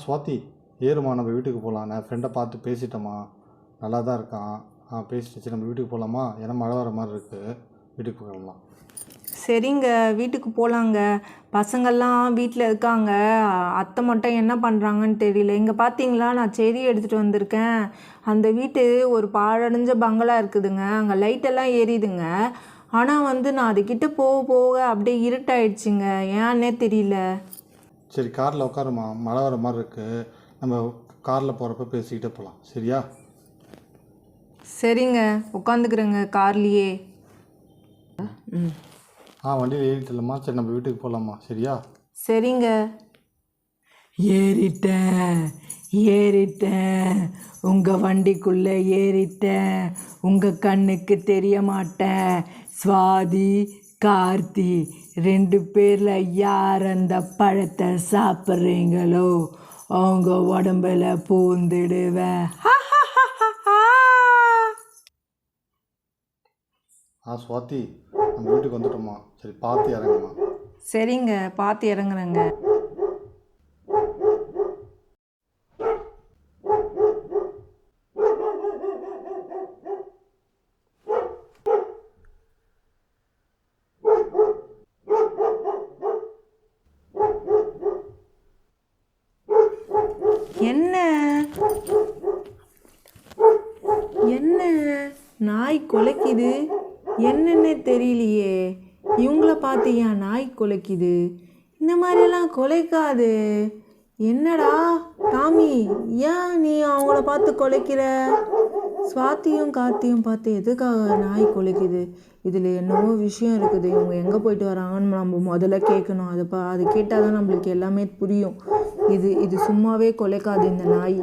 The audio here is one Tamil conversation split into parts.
ஸ்வாதி, ஏறுமா நம்ம வீட்டுக்கு போகலாம். நான் ஃப்ரெண்டை பார்த்து பேசிட்டேம்மா, நல்லா தான் இருக்கான். பேசிட்டுச்சு, நம்ம வீட்டுக்கு போகலாமா? ஏன்னா மழை வர மாதிரி இருக்குது, வீட்டுக்கு போகலாம். சரிங்க, வீட்டுக்கு போகலாங்க. பசங்கள்லாம் வீட்டில் இருக்காங்க. அத்தை மட்டும் என்ன பண்ணுறாங்கன்னு தெரியல. இங்கே பார்த்தீங்களா, நான் செடி எடுத்துகிட்டு வந்திருக்கேன். அந்த வீட்டு ஒரு பாழடைஞ்ச பங்களா இருக்குதுங்க. அங்கே லைட்டெல்லாம் எரியுதுங்க. ஆனால் நான் அதுக்கிட்ட போக போக அப்படியே இருட்டாயிடுச்சுங்க. ஏன்னே தெரியல. சரி, காரில் உட்காருமா, மழை வர மாதிரி இருக்குது. நம்ம காரில் போகிறப்ப பேசிக்கிட்டே போகலாம், சரியா? சரிங்க, உட்காந்துக்கிறேங்க கார்லேயே. வண்டியில் ஏறிட்டலாமா? சரி, நம்ம வீட்டுக்கு போகலாமா, சரியா? சரிங்க. ஏறிட்டேன் உங்கள் வண்டிக்குள்ளே ஏறிட்டேன். உங்கள் கண்ணுக்கு தெரிய மாட்டேன். ஸ்வாதி, கார்த்தி 2 பேரில் யார் அந்த பழத்தை சாப்பிட்றீங்களோ அவங்க உடம்புல பூந்துடுவேன். ஸ்வாதி, நம்ம வீட்டுக்கு வந்துட்டோமா? சரி, பார்த்து இறங்குமா. சரிங்க, பார்த்து இறங்குறேங்க. என்ன நாய் குலைக்குது? என்னன்னே தெரியலையே. இவங்கள பார்த்து ஏன் நாய் குலைக்குது? இந்த மாதிரியெல்லாம் குலைக்காது. என்னடா டாமி, ஏன் நீ அவங்கள பார்த்து குலைக்கிற? ஸ்வாதியும் கார்த்தியும் பார்த்து எதுக்காக நாய் குலைக்குது? இதில் என்னவோ விஷயம் இருக்குது. இவங்க எங்கே போயிட்டு வராங்கன்னு நம்ம முதல்ல கேட்கணும். அது கேட்டால் தான் நம்மளுக்கு எல்லாமே புரியும். இது சும்மாவே குலைக்காது. இந்த நாய்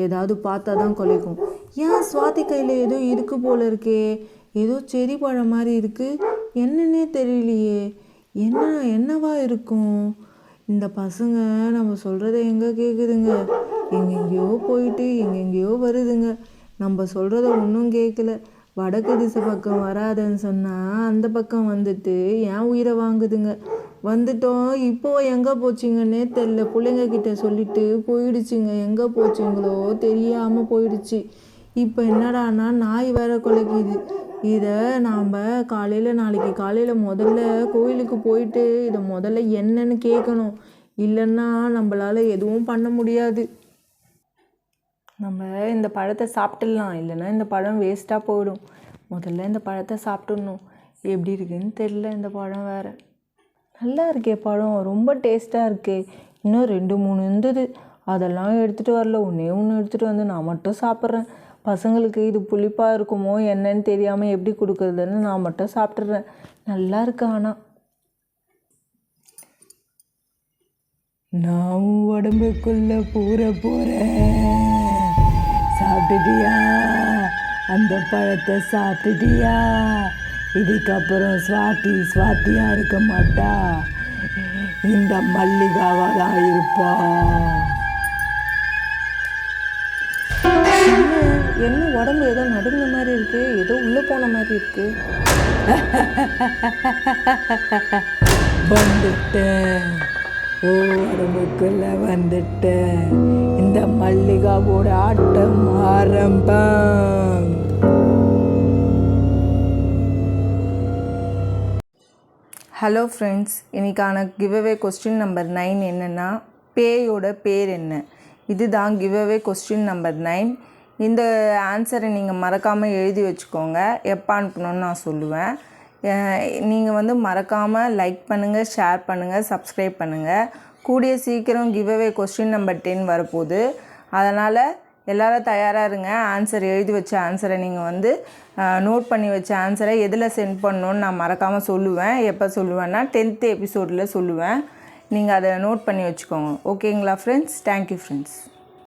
ஏதாவது பார்த்தா தான் குலைக்கும். ஏன் ஸ்வாதி கையில் ஏதோ இருக்கு போல இருக்கே. ஏதோ செடி பழம் மாதிரி இருக்குது. என்னன்னே தெரியலையே. என்னவா இருக்கும்? இந்த பசங்க நம்ம சொல்கிறத எங்கே கேட்குதுங்க? எங்கெங்கேயோ போயிட்டு எங்கெங்கேயோ வருதுங்க. நம்ம சொல்கிறத ஒன்றும் கேட்கல. வடக்கு திசை பக்கம் வராதுன்னு சொன்னால் அந்த பக்கம் வந்துட்டு ஏன் உயிரை வாங்குதுங்க. வந்துட்டோம், இப்போது எங்கே போச்சிங்கன்னே தெரில. பிள்ளைங்கக்கிட்ட சொல்லிட்டு போயிடுச்சுங்க. எங்கே போச்சுங்களோ தெரியாமல் போயிடுச்சு. இப்போ என்னடானா நாய் வேற குலைக்குது. இதை நாம் நாளைக்கு காலையில் முதல்ல கோயிலுக்கு போயிட்டு இதை முதல்ல என்னன்னு கேட்கணும். இல்லைன்னா நம்மளால் எதுவும் பண்ண முடியாது. நம்ம இந்த பழத்தை சாப்பிட்டுடலாம், இல்லைன்னா இந்த பழம் வேஸ்ட்டாக போயிடும். முதல்ல இந்த பழத்தை சாப்பிட்டுடணும். எப்படி இருக்குன்னு தெரில. இந்த பழம் வேறு நல்லா இருக்கே. பழம் ரொம்ப டேஸ்ட்டாக இருக்கே. இன்னும் 2-3 இருந்தது, அதெல்லாம் எடுத்துகிட்டு வரல. ஒன்று எடுத்துகிட்டு வந்து நான் மட்டும் சாப்பிட்றேன். பசங்களுக்கு இது புளிப்பாக இருக்குமோ என்னன்னு தெரியாமல் எப்படி கொடுக்குறதுன்னு நான் மட்டும் சாப்பிட்றேன். நல்லா இருக்கு. ஆனால் நான் உடம்புக்குள்ளே போகிறேன். சாப்பிட்டுட்டியா? அந்த பழத்தை சாப்பிட்டுட்டியா? இதுக்கப்புறம் ஸ்வாத்தியாக இருக்க மாட்டா. இந்த மல்லிகாவாக தான் இருப்பா. என்ன உடம்பு ஏதோ நடுங்கிற மாதிரி இருக்குது, ஏதோ உள்ளே போன மாதிரி இருக்குது. வந்துட்டேன், உடம்புக்குள்ள வந்துட்டேன். இந்த மல்லிகாவோட ஆட்டம் ஆரம்பம். ஹலோ ஃப்ரெண்ட்ஸ், இன்றைக்கான கிவ்அவே கொஸ்டின் நம்பர் 9 என்னென்னா, பேயோட பேர் என்ன? இதுதான் கிவ்அவே கொஸ்டின் நம்பர் 9. இந்த ஆன்சரை நீங்கள் மறக்காமல் எழுதி வச்சுக்கோங்க. எப்போ அனுப்பணும்னு நான் சொல்லுவேன். நீங்கள் மறக்காமல் லைக் பண்ணுங்கள், ஷேர் பண்ணுங்கள், சப்ஸ்கிரைப் பண்ணுங்கள். கூடிய சீக்கிரம் கிவ்அவே கொஸ்டின் நம்பர் 10 வரப்போகுது. அதனால் எல்லோரும் தயாராக இருங்க. ஆன்சர் எழுதி வச்ச ஆன்சரை நீங்கள் நோட் பண்ணி வச்ச ஆன்சரை எதில் சென்ட் பண்ணணுன்னு நான் மறக்காமல் சொல்லுவேன். எப்போ சொல்லுவேன்னா 10th எபிசோடில் சொல்லுவேன். நீங்கள் அதை நோட் பண்ணி வச்சுக்கோங்க. ஓகேங்களா ஃப்ரெண்ட்ஸ்? Thank you friends.